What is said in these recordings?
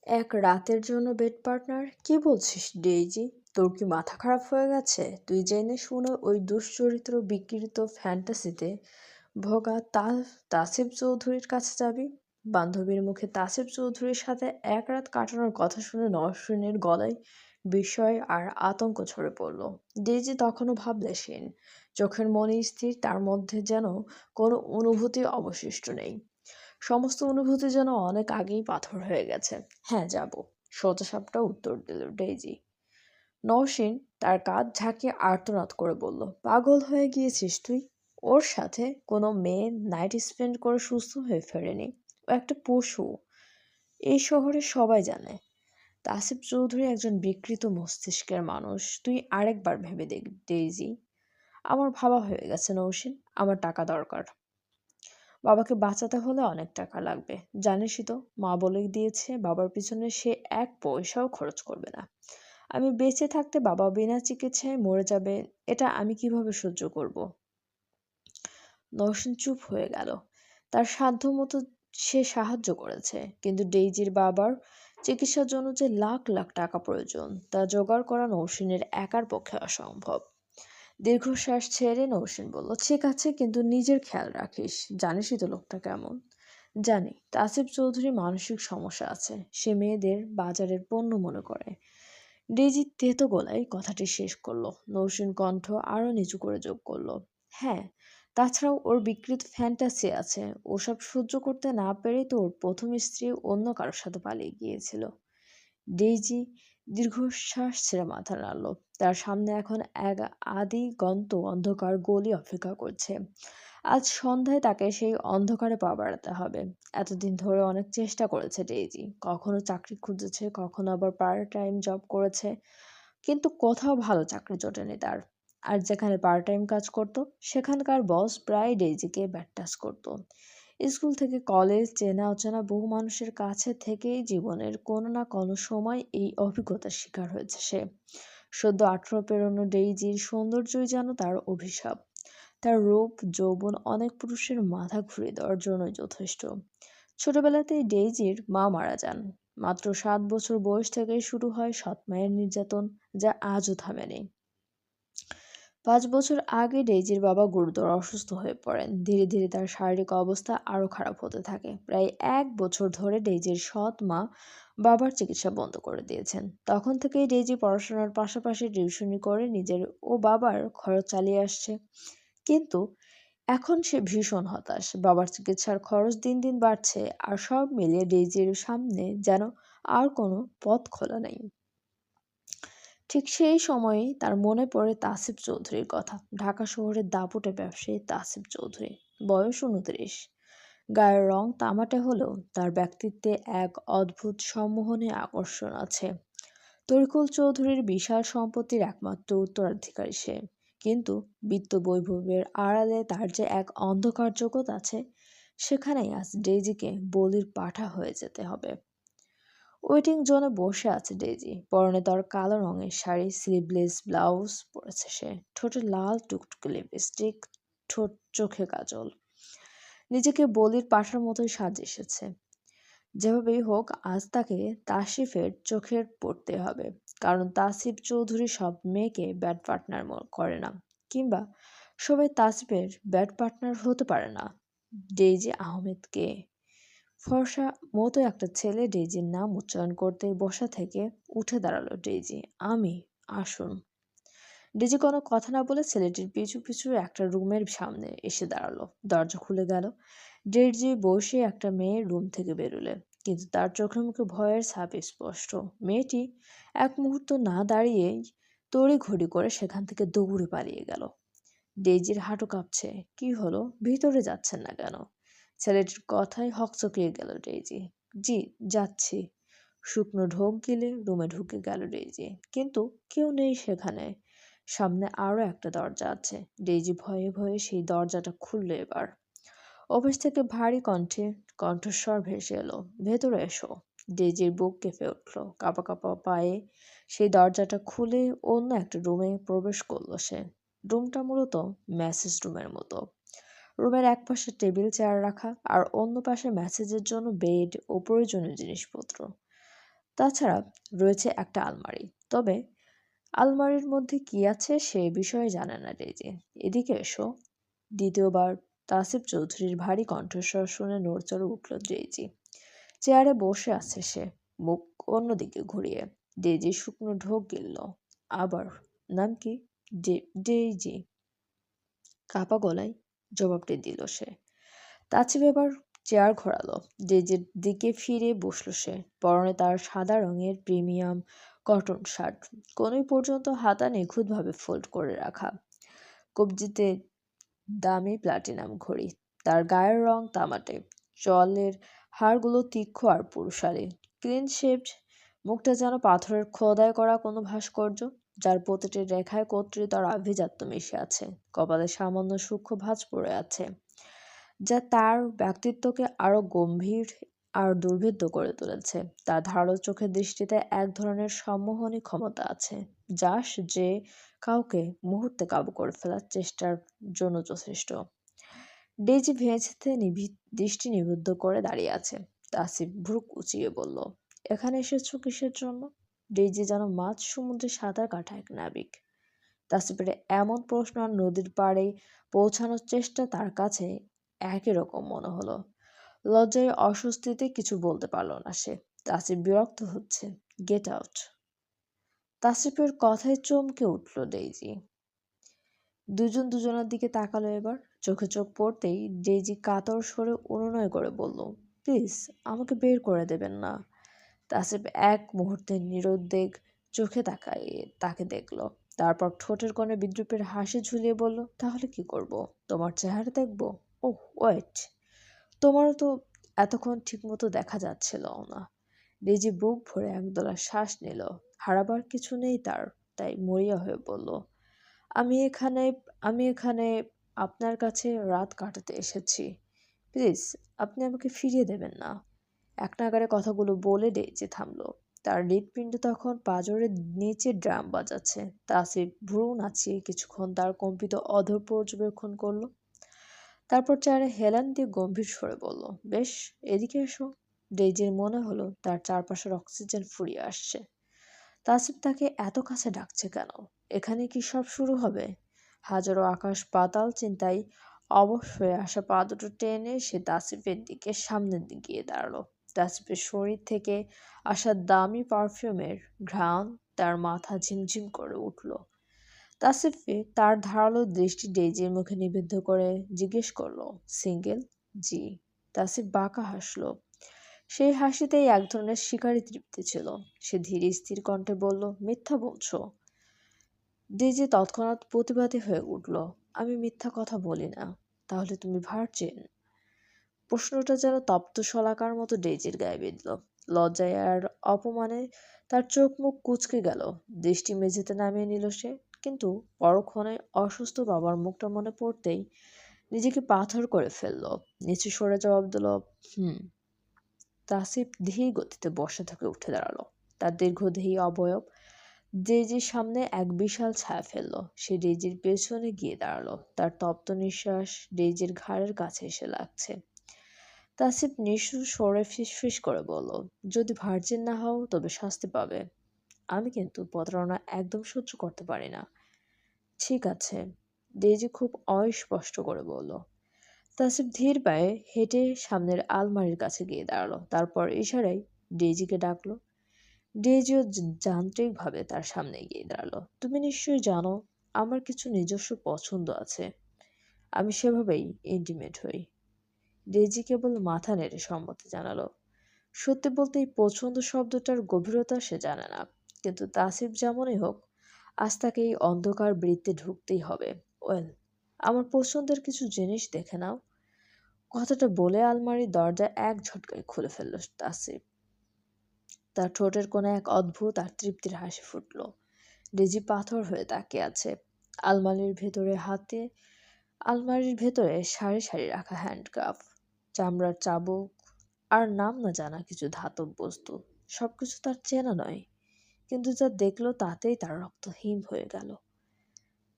এক রাতের জন্য বেড পার্টনার? কি বলছিস ডেইজি? তোর কি মাথা খারাপ হয়ে গেছে? তুই জেনে শুনে ওই দুশ্চরিত্র বিকৃত ফ্যান্টাসিতে ভোগা তাসিফ চৌধুরীর কাছে যাবি? বান্ধবীর মুখে তাসিফ চৌধুরীর সাথে এক রাত কাটানোর কথা শুনে নওশীনের গলায় বিস্ময় আর আতঙ্ক ঝরে পড়ল। ডেইজি তখনও ভাবলেশীন, চোখের মনে স্থির, তার মধ্যে যেন কোনো অনুভূতি অবশিষ্ট নেই। সমস্ত অনুভূতি যেন অনেক আগেই পাথর হয়ে গেছে। হ্যাঁ, যাব, সোজাসাপটা উত্তর দিল ডেইজি। নওশীন তার কাঁধ ঝাঁকিয়ে আর্তনাদ করে বলল, পাগল হয়ে গিয়েছিস তুই? ওর সাথে কোনো মেয়ে নাইট স্পেন্ড করে সুস্থ হয়ে ফেরেনি। ও একটা পশু, এই শহরে সবাই জানে। তাসিফ চৌধুরী একজন বিকৃত মস্তিষ্কের মানুষ। তুই আরেকবার ভেবে দেখ ডেইজি। আমার ভাবা হয়ে গেছে নৌশিন, আমার টাকা দরকার। বাবাকে বাঁচাতে হলে অনেক টাকা লাগবে। জানিসই তো, মা বলে দিয়েছে বাবার পিছনে সে এক পয়সাও খরচ করবে না। আমি বেঁচে থাকতে বাবা বিনা চিকিৎসায় মরে যাবে, এটা আমি কিভাবে সহ্য করব? নওশীন চুপ হয়ে গেল। তার সাধ্যমতো সে সাহায্য করেছে, কিন্তু ডেইজির বাবার চিকিৎসার জন্য যে লাখ লাখ টাকা প্রয়োজন তা জোগাড় করা নওশীনের একার পক্ষে অসম্ভব। দীর্ঘশ্বাস ছেড়ে নৌসেন বলল, ঠিক আছে, কিন্তু নিজের খেয়াল রাখিস। জানিসই তো লোকটা কেমন। জানি, তাসিফ চৌধুরী মানসিক সমস্যা আছে। সে মেয়েদের বাজারের পণ্য মনে করে। ডেজি তেতো গলায় কথাটি শেষ করলো। নৌসেন কণ্ঠ আরো নিচু করে যোগ করলো, হ্যাঁ, তাছাড়াও ওর বিকৃত ফ্যান্টাসি আছে। ওসব সহ্য করতে না পেরে তো ওর প্রথম স্ত্রী অন্য কারোর সাথে পালিয়ে গিয়েছিল। ডেইজি দীর্ঘশ্বাস ছেড়ে মাথা নাড়ল। তার সামনে এখন এক আদিগন্ত অন্ধকার গলি অপেক্ষা করছে। আজ সন্ধ্যায় তাকে সেই অন্ধকারে পা বাড়াতে হবে। এতদিন ধরে অনেক চেষ্টা করেছে ডেইজি। কখনো চাকরি খুঁজেছে, কখনো আবার পার্ট টাইম জব করেছে, কিন্তু কোথাও ভালো চাকরি জোটেনি তার। আর যেখানে পার্ট টাইম কাজ করত, সেখানকার বস প্রায় ডেইজিকে ব্যাটটাচ করত। স্কুল থেকে কলেজ, চেনা অচেনা বহু মানুষের কাছে থেকেই জীবনের কোনো না কোনো সময় এই অভিজ্ঞতার শিকার হয়েছে সে। সদ্য 18 পেরোনো ডেইজির সৌন্দর্যই যেন তার অভিশাপ। তার রূপ যৌবন অনেক পুরুষের মাথা ঘুরিয়ে দেওয়ার জন্যই যথেষ্ট। ছোটবেলাতেই ডেইজির মা মারা যান। মাত্র 7 বছর বয়স থেকেই শুরু হয় সৎ মায়ের নির্যাতন, যা আজও থামেনি। 5 বছর আগে ডেইজির বাবা গুরুতর অসুস্থ হয়ে পড়েন। ধীরে ধীরে তার শারীরিক অবস্থা আরও খারাপ হতে থাকে। প্রায় 1 বছর ধরে ডেইজির সৎ মা বাবার চিকিৎসা বন্ধ করে দিয়েছেন। তখন থেকেই ডেইজি পড়াশোনার পাশাপাশি টিউশনি করে নিজের ও বাবার খরচ চালিয়ে আসছে। কিন্তু এখন সে ভীষণ হতাশ। বাবার চিকিৎসার খরচ দিন দিন বাড়ছে, আর সব মিলিয়ে ডেইজির সামনে যেন আর কোনো পথ খোলা নেই। ঠিক সেই সময়েই তার মনে পড়ে তাসিফ চৌধুরীর কথা। ঢাকা শহরের দাপুটে ব্যবসায়ী তাসিফ চৌধুরী, বয়স 29। গায়ের রং তামাটে হলেও তার ব্যক্তিত্বে এক অদ্ভুত সম্মোহনী আকর্ষণ আছে। তরিকুল চৌধুরীর বিশাল সম্পত্তির একমাত্র উত্তরাধিকারী সে। কিন্তু বিত্ত বৈভবের আড়ালে তার যে এক অন্ধকার জগৎ আছে, সেখানেই আজ ডেইজিকে বলির পাঠা হয়ে যেতে হবে। ওয়েটিং জোনে বসে আছে ডেইজি। পরনে তার কালো রঙের শাড়ি, স্লিভলেস ব্লাউজ পরেছে সে। ঠোঁটে লাল টুকটুকে লিপস্টিক, ঠোঁট চোখে কাজল। নিজেকে বলির পাঠার মতোই সাজিয়ে এসেছে। যেভাবেই হোক আজ তাকে তাসিফের চোখে পড়তে হবে। কারণ তাসিফ চৌধুরী সব মেয়েকে ব্যাড পার্টনার করে না, কিংবা সবাই তাসিফের ব্যাড পার্টনার হতে পারে না। ডেইজি আহমেদকে ফর্সা মতো একটা ছেলে ডেইজির নাম উচ্চারণ করতেই বসা থেকে উঠে দাঁড়ালো ডেইজি। আমি, আসুন। ডেইজি কোনো কথা না বলে ছেলেটির পিছু পিছু একটা রুমের সামনে এসে দাঁড়ালো। দরজা খুলে গেল। ডেইজি বসে একটা মেয়ের রুম থেকে বেরোলে, কিন্তু তার চোখে মুখে ভয়ের ছাপ স্পষ্ট। মেয়েটি এক মুহূর্ত না দাঁড়িয়েই তড়িঘড়ি করে সেখান থেকে দৌড়ে পালিয়ে গেল। ডেইজির হাঁটু কাঁপছে। কি হলো, ভিতরে যাচ্ছেন না কেন? ছেলেটির কথায় হকচকিয়ে গেল ডেইজি। জি, যাচ্ছি। শুকনো ঢোক গিলে রুমে ঢুকে গেল ডেইজি। কিন্তু কেউ নেই সেখানে। সামনে আরো একটা দরজা আছে। ডেইজি ভয়ে ভয়ে সেই দরজাটা খুলল এবার। অফিস থেকে ভারী কণ্ঠস্বর ভেসে এলো, ভেতরে এসো। ডেইজির বুক কেঁপে উঠল। কাঁপা কাঁপা পায়ে সেই দরজাটা খুলে অন্য একটা রুমে প্রবেশ করলো সে। রুমটা মূলত মেসেজ রুমের মতো। রুমের এক পাশে টেবিল চেয়ার রাখা, আর অন্য পাশে মেসেজের জন্য বেড ও প্রয়োজনীয় জিনিসপত্র। তাছাড়া রয়েছে একটা আলমারি, তবে আলমারির মধ্যে কি আছে সে বিষয়ে জানে না ডেইজি। এদিকে এসো। দ্বিতীয়বার তাসিফ চৌধুরীর ভারী কণ্ঠস্বর শুনে নড়চড়ে উঠল ডেইজি। চেয়ারে বসে আছে সে, মুখ অন্যদিকে ঘুরিয়ে। ডেইজি শুকনো ঢোক গিলল। আবার? নাম কি? ডেইজি। কাঁপা গলায় জবাবটি দিল সে। তাছিপ এবার চেয়ার ঘোরালো। ডেইজির দিকে ফিরে বসল সে। পরনে তার সাদা রঙের প্রিমিয়াম কটন শার্ট, কনুই পর্যন্ত হাতা নিখুঁতভাবে ফোল্ড করে রাখা। কবজিতে দামি প্লাটিনাম ঘড়ি। তার গায়ের রং তামাটে, চলের হাড়গুলো তীক্ষ্ণ আর পুরুষালী। ক্লিন শেভড, মুখটা যেন পাথরের খোদাই করা কোনো ভাস্কর্য, যার প্রতিটি রেখায় কর্তৃত্ব আর আভিজাত্য মিশে আছে। কপালে সামান্য সূক্ষ্ম ভাঁজ পড়ে আছে, যা তার ব্যক্তিত্বকে আরো গম্ভীর আর দুর্ভেদ্য করে তুলেছে। তার ধারালো চোখের দৃষ্টিতে এক ধরনের সম্মোহনী ক্ষমতা আছে, যা যে কাউকে মুহূর্তে কাবু করে ফেলার চেষ্টার জন্য যথেষ্ট। ডেইজি ভেঁচিতে দৃষ্টি নিবদ্ধ করে দাঁড়িয়ে আছে। তাসিফ ভ্রু কুঁচিয়ে বলল, এখানে এসেছো কিসের জন্য? ডেইজি যেন মাঝ সমুদ্রে সাঁতার কাটা এক নাবিক। তাসিফের এমন প্রশ্ন আর নদীর পাড়ে পৌঁছানোর চেষ্টা তার কাছে একই রকম মনে হলো। লজ্জায় অস্বস্তিতে কিছু বলতে পারল না সে। তাসিফ বিরক্ত হচ্ছে। Get out. তাসিফের কথায় চমকে উঠল ডেইজি। দুজন দুজনের দিকে তাকালো এবার। চোখে চোখ পড়তেই ডেইজি কাতর স্বরে অনুনয় করে বলল, প্লিজ আমাকে বের করে দেবেন না। তাসিফ এক মুহূর্তে নিরুদ্বেগ চোখে তাকে দেখল। তারপর ঠোঁটের কোণে বিদ্রুপের হাসি ঝুলিয়ে বলল, তাহলে কি করব? তোমার চেহারা দেখব? ওহ ওয়েট, তোমারও তো এতক্ষণ ঠিকমতো দেখা যাচ্ছিল না। ডেইজি বুক ভরে একদলা শ্বাস নিল। হারাবার কিছু নেই তার, তাই মরিয়া হয়ে বলল, আমি এখানে আমি এখানে আপনার কাছে রাত কাটাতে এসেছি। প্লিজ আপনি আমাকে ফিরিয়ে দেবেন না। এক নাগাড়ে কথাগুলো বলে ডেইজি থামলো। তার হৃৎপিণ্ড তখন পাঁজরের নিচে ড্রাম বাজাচ্ছে। তাসিফ ভ্রু নাচিয়ে কিছুক্ষণ তার কম্পিত অধর পর্যবেক্ষণ করলো। তারপর চেয়ারে হেলান দিয়ে গম্ভীর স্বরে বলল, বেশ, এদিকে এসো। ডেইজির মনে হলো তার চারপাশের অক্সিজেন ফুরিয়ে আসছে। তাসিফ তাকে এত কাছে ডাকছে কেন? এখানে কি সব শুরু হবে? হাজারো আকাশ পাতাল চিন্তায় অবশ হয়ে আসা পা দুটো টেনে সে তাসিফের দিকে সামনের দিকে গিয়ে দাঁড়ালো। তাসিফের শরীর থেকে আসা দামি পারফিউমের ঘ্রাণ তার মাথা ঝিমঝিম করে উঠল। তাসিফে তার ধারালো দৃষ্টি ডেইজির মুখে নিবদ্ধ করে জিজ্ঞেস করলো, সিঙ্গেল? জি। তাসিফ বাঁকা হাসলো। সেই হাসিতেই এক ধরনের শিকারী তৃপ্তি ছিল। সে ধীর স্থির কণ্ঠে বলল, মিথ্যা বলছো? ডেইজি তৎক্ষণাৎ প্রতিবাদী হয়ে উঠল, আমি মিথ্যা কথা বলি না। তাহলে তুমি ভার্জিন? প্রশ্নটা যেন তপ্ত শলাকার মতো ডেইজির গায়ে বিঁধল। লজ্জায় আর অপমানে তার চোখ মুখ কুঁচকে গেল। দৃষ্টি মেঝেতে নামিয়ে নিল সে। কিন্তু পরক্ষণে অসুস্থ বাবার মুখটা মনে পড়তেই নিজেকে পাথর করে ফেলল। নিচু সরে জবাব দিল, হুম। তাসিফ ধীর গতিতে বসা থেকে উঠে দাঁড়ালো। তার দীর্ঘদেহী অবয়ব ডেইজির সামনে এক বিশাল ছায়া ফেলল। সে ডেইজির পেছনে গিয়ে দাঁড়ালো। তার তপ্ত নিঃশ্বাস ডেইজির ঘাড়ের কাছে এসে লাগছে। তাসিফ নিঃশ্বাস সরে ফিসফিস করে বলল, যদি ভার্জিন না হও তবে শাস্তি পাবে। আমি কিন্তু প্রতারণা একদম সহ্য করতে পারি না। ঠিক আছে, ডেইজি খুব অস্পষ্ট করে বলল। তাসিফ ধীর পায়ে হেঁটে সামনের আলমারির কাছে গিয়ে দাঁড়ালো। তারপর ইশারায় ডেইজিকে ডাকলো। ডেইজিও যান্ত্রিকভাবে তার সামনে গিয়ে দাঁড়ালো। তুমি নিশ্চয়ই জানো আমার কিছু নিজস্ব পছন্দ আছে। আমি সেভাবেই ইন্টিমেট হই। ডেইজি কেবল মাথা নেড়ে সম্মতি জানালো। সত্যি বলতে এই পছন্দ শব্দটার গভীরতা সে জানে না। কিন্তু তাসিফ যেমনই হোক, আজ তাকে এই অন্ধকার বৃত্তে ঢুকতেই হবে। ওয়েল, আমার পছন্দের কিছু জিনিস দেখে নাও। কথাটা বলে আলমারির দরজা এক ঝটকায় খুলে ফেলল তাসিফ। তার ঠোঁটের কোণে এক অদ্ভুত আর তৃপ্তির হাসি ফুটল। ডেজি পাথর হয়ে তাকিয়ে আছে। আলমারির ভেতরে সারি সারি রাখা হ্যান্ডকাফ, চামড়ার চাবুক আর নাম না জানা কিছু ধাতব বস্তু। সবকিছু তার চেনা নয়, কিন্তু যা দেখলো তাতেই তার রক্ত হিম হয়ে গেল।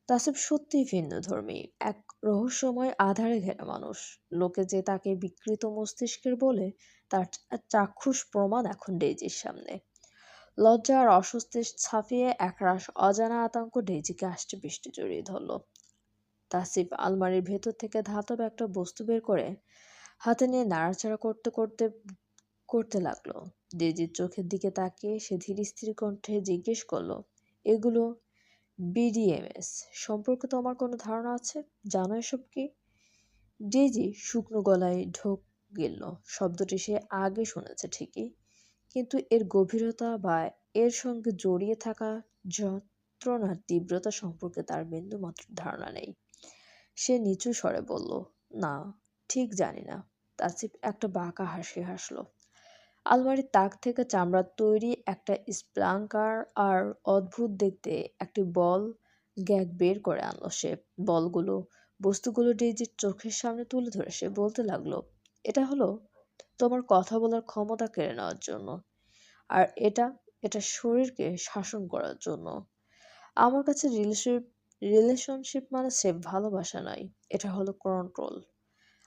তাসিফ সত্যিই ভিন্নধর্মী, এক রহস্যময় আধারে ঘেরা মানুষ। লোকে যে তাকে বিকৃত মস্তিষ্কের বলে, তার চাক্ষুষ প্রমাণ এখন ডেইজির সামনে। লজ্জা আর অস্বস্তি ছাপিয়ে একরাশ অজানা আতঙ্ক ডেইজিকে আষ্টেপৃষ্টে জড়িয়ে ধরল। তাসিফ আলমারির ভেতর থেকে ধাতব একটা বস্তু বের করে হাতে নিয়ে নাড়াচাড়া করতে করতে করতে লাগলো। ডেইজির চোখের দিকে তাকিয়ে সে ধীর স্থির কণ্ঠে জিজ্ঞেস করলো, এগুলো বিডিএমএস সম্পর্কে তোমার কোনো ধারণা আছে? জানো এসব কি? ডেইজি শুকনো গলায় ঢোক গেল। শব্দটি সে আগে শুনেছে ঠিকই, কিন্তু এর গভীরতা বা এর সঙ্গে জড়িয়ে থাকা যন্ত্রণার তীব্রতা সম্পর্কে তার বিন্দুমাত্র ধারণা নেই। সে নিচু স্বরে বলল, না, ঠিক জানি না। তাসিফ একটা বাঁকা হাসি হাসল। আলমারির তাক থেকে চামড়ার তৈরি একটা স্প্লাঙ্কার আর অদ্ভুত দেখতে একটি বল গ্যাগ বের করে আনলো সে। বস্তুগুলো ডেইজির চোখের সামনে তুলে ধরে সে বলতে লাগলো, এটা হলো তোমার কথা বলার ক্ষমতা কেড়ে নেওয়ার জন্য, আর এটা এটা শরীরকে শাসন করার জন্য। আমার কাছে রিলেশনশিপ মানে সেফ ভালোবাসা নয়, এটা হলো কন্ট্রোল।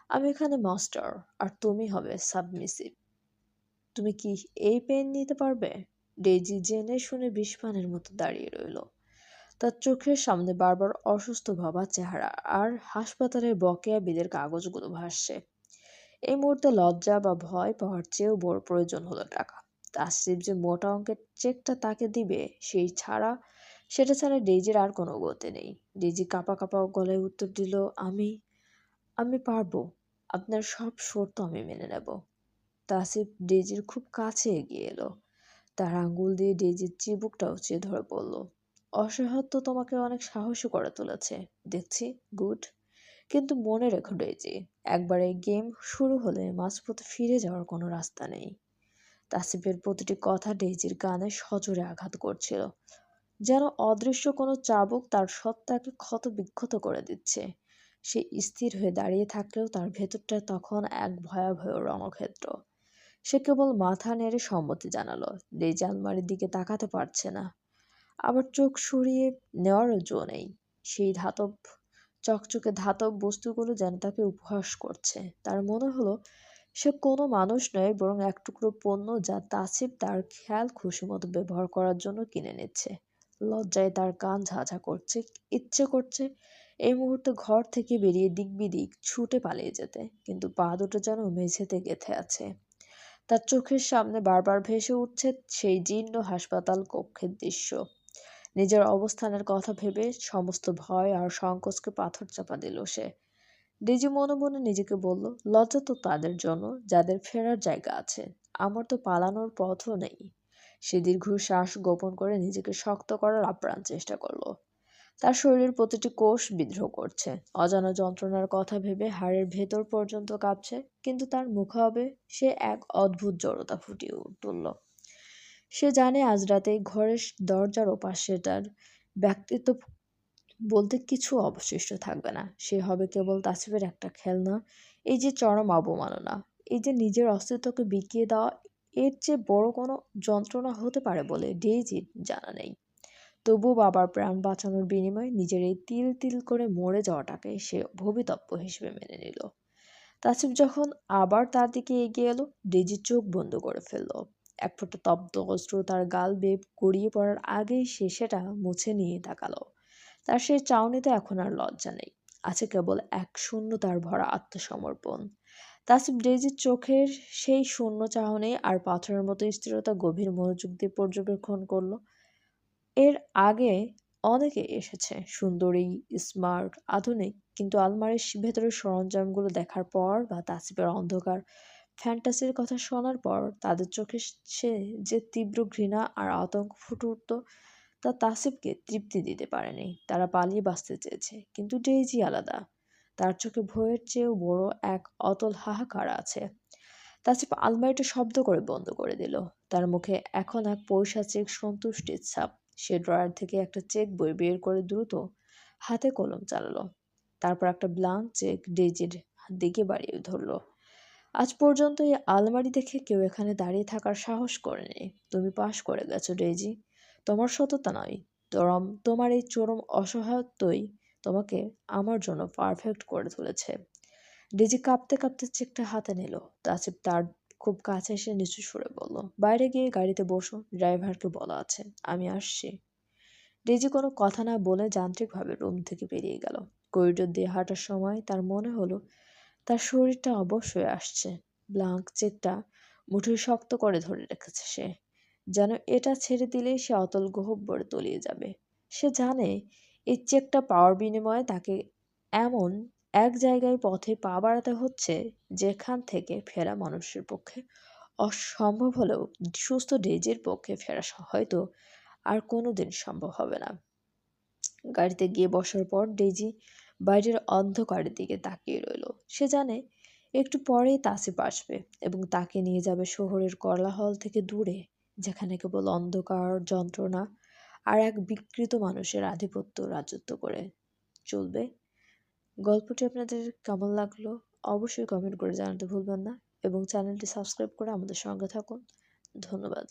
আমি এখানে মাস্টার, আর তুমি হবে সাবমিসিভ। তুমি কি এই পেন নিতে পারবে? ডেইজি জেনে শুনে বিষপানের মতো দাঁড়িয়ে রইল। তার চোখের সামনে বারবার অসুস্থ ভাবা চেহারা আর হাসপাতালের বকেয়া বিলের কাগজগুলো ভাসছে। এই মুহূর্তে লজ্জা বা ভয় পাওয়ার চেয়েও বড় প্রয়োজন হলো টাকা। তাসরিফ যে মোটা অঙ্কের চেকটা তাকে দিবে সেটা ছাড়া ডেইজির আর কোনো গতি নেই। ডেইজি কাঁপা কাঁপা গলায় উত্তর দিল, আমি আমি পারবো। আপনার সব শর্ত আমি মেনে নেব। তাসিফ ডেইজির খুব কাছে এগিয়ে এলো। তার আঙ্গুল দিয়ে ডেইজির চিবুকটা উঁচিয়ে ধরে বলল, অসহায়ত্ব তোমাকে অনেক সাহসী করে তুলেছে দেখছি, গুড। কিন্তু মনে রেখো ডেইজি, একবার এই গেম শুরু হলে মাঝপথে ফিরে যাওয়ার কোনো রাস্তা নেই। তাসিফের প্রতিটি কথা ডেইজির কানে সজোরে আঘাত করছিল, যেন অদৃশ্য কোনো চাবুক তার সত্তাকে ক্ষত বিক্ষত করে দিচ্ছে। সে স্থির হয়ে দাঁড়িয়ে থাকলেও তার ভেতরটা তখন এক ভয়াবহ রণক্ষেত্র। সে কেবল মাথা নেড়ে সম্মতি জানালো। ডেইজি আলমারির দিকে তাকাতে পারছে না, আবার চোখ সরিয়ে নেওয়ারও জো নেই। সেই চকচকে ধাতব বস্তুগুলো যেন তাকে উপহাস করছে। তার মনে হলো সে কোনো মানুষ নয়, বরং এক টুকরো পণ্য যা তাসিফ তার খেয়াল খুশি মতো ব্যবহার করার জন্য কিনে নিচ্ছে। লজ্জায় তার কান ঝাঁঝা করছে, ইচ্ছে করছে এই মুহূর্তে ঘর থেকে বেরিয়ে দিক বিদিক ছুটে পালিয়ে যেতে, কিন্তু পা দুটো যেন মেঝেতে গেঁথে আছে। তার চোখের সামনে বারবার ভেসে উঠছে সেই জীর্ণ হাসপাতাল কক্ষের দৃশ্য। নিজের অবস্থানের কথা ভেবে সমস্ত ভয় আর সংকোচকে পাথর চাপা দিল সে। ডেজি মনে মনে নিজেকে বলল, লজ্জা তো তাদের জন্য যাদের ফেরার জায়গা আছে, আমার তো পালানোর পথও নেই। সে দীর্ঘ শ্বাস গোপন করে নিজেকে শক্ত করার আপ্রাণ চেষ্টা করলো। তার শরীরের প্রতিটি কোষ বিদ্রোহ করছে, অজানা যন্ত্রণার কথা ভেবে হাড়ের ভেতর পর্যন্ত কাঁপছে, কিন্তু তার মুখাবে সে এক অদ্ভুত জড়তা ফুটিয়ে তুলল। সে জানে আজ রাতে ঘরের দরজার ওপাশে তার ব্যক্তিত্ব বলতে কিছু অবশিষ্ট থাকবে না। সে হবে কেবল তাসিফের একটা খেলনা। এই যে চরম অবমাননা, এই যে নিজের অস্তিত্বকে বিকিয়ে দেওয়া, এর চেয়ে বড় কোনো যন্ত্রণা হতে পারে বলে ডেইজির জানা নেই। তবু বাবার প্রাণ বাঁচানোর বিনিময়ে নিজের এই তিল তিল করে মরে যাওয়াটাকে সে ভবিতব্য হিসেবে মেনে নিল। তাসিফ যখন আবার তার দিকে এগিয়ে এলো, ডেইজি চোখ বন্ধ করে ফেলল। এক ফোঁটা তপ্ত অশ্রু তার গাল বেয়ে গড়িয়ে পড়ার আগেই সে সেটা মুছে নিয়ে তাকালো। তার সেই চাউনিতে এখন আর লজ্জা নেই, আছে কেবল এক শূন্যতার ভরা আত্মসমর্পণ। তাসিফ ডেইজির চোখের সেই শূন্য চাহনি আর পাথরের মতো স্থিরতা গভীর মনোযোগ দিয়ে পর্যবেক্ষণ করলো। এর আগে অনেকে এসেছে, সুন্দরী, স্মার্ট, আধুনিক, কিন্তু আলমারির ভেতরের সরঞ্জামগুলো দেখার পর বা তাসিফের অন্ধকার ফ্যান্টাসির কথা শোনার পর তাদের চোখে সে যে তীব্র ঘৃণা আর আতঙ্ক ফুটে উঠত, তা তাসিফকে তৃপ্তি দিতে পারেনি। তারা পালিয়ে বাঁচতে চেয়েছে, কিন্তু ডেইজি আলাদা। তার চোখে ভয়ের চেয়েও বড় এক অতল হাহাকার আছে। তাসিফ আলমারিটা শব্দ করে বন্ধ করে দিল। তার মুখে এখন এক পৈশাচিক সন্তুষ্টির ছাপ। সে ড্রয়ার থেকে একটা চেক বই বের করে দ্রুত হাতে কলম চালালো। তারপর একটা ব্লাঙ্ক চেক ডেইজির দিকে বাড়িয়ে ধরল। আজ পর্যন্ত এই আলমারি দেখে কেউ এখানে দাঁড়িয়ে থাকার সাহস করেনি। তুমি পাশ করে গেছো ডেইজি। তোমার সততা নয়, তোমার এই চরম অসহায়ত্বই তোমাকে আমার জন্য পারফেক্ট করে তুলেছে। ডেজি কাঁপতে কাঁপতে চেকটা হাতে নিল। তাসিফ তার খুব কাছে এসে নিচু সুরে বলল, বাইরে গিয়ে গাড়িতে বসো, ড্রাইভারকে বলা আছে আমি আসছি। ডেজি কোনো কথা না বলে যান্ত্রিকভাবে রুম থেকে বেরিয়ে গেল। করিডোর দিয়ে হাঁটার সময় তার মনে হলো তার শরীরটা অবশ্যই আসছে। ব্লাঙ্ক চেকটা মুঠোয় শক্ত করে ধরে রেখেছে সে, যেন এটা ছেড়ে দিলেই সে অতল গহ্বরে তলিয়ে যাবে। সে জানে এই চেকটা পাওয়ার বিনিময়ে তাকে এমন এক জায়গায় পথে পা বাড়াতে হচ্ছে যেখান থেকে ফেরা মানুষের পক্ষে অসম্ভব হলেও সুস্থ ডেজির পক্ষে ফেরা হয়তো আর কোনোদিন সম্ভব হবে না। গাড়িতে গিয়ে বসার পর ডেইজি বাইরের অন্ধকারের দিকে তাকিয়ে রইল। সে জানে একটু পরেই তাসিফ আসবে এবং তাকে নিয়ে যাবে শহরের কোলাহল থেকে দূরে, যেখানে কেবল অন্ধকার, যন্ত্রণা আর এক বিকৃত মানুষের আধিপত্য রাজত্ব করে চলবে। গল্পটি আপনাদের কেমন লাগলো অবশ্যই কমেন্ট করে জানাতে ভুলবেন না এবং চ্যানেলটি সাবস্ক্রাইব করে আমাদের সঙ্গে থাকুন। ধন্যবাদ।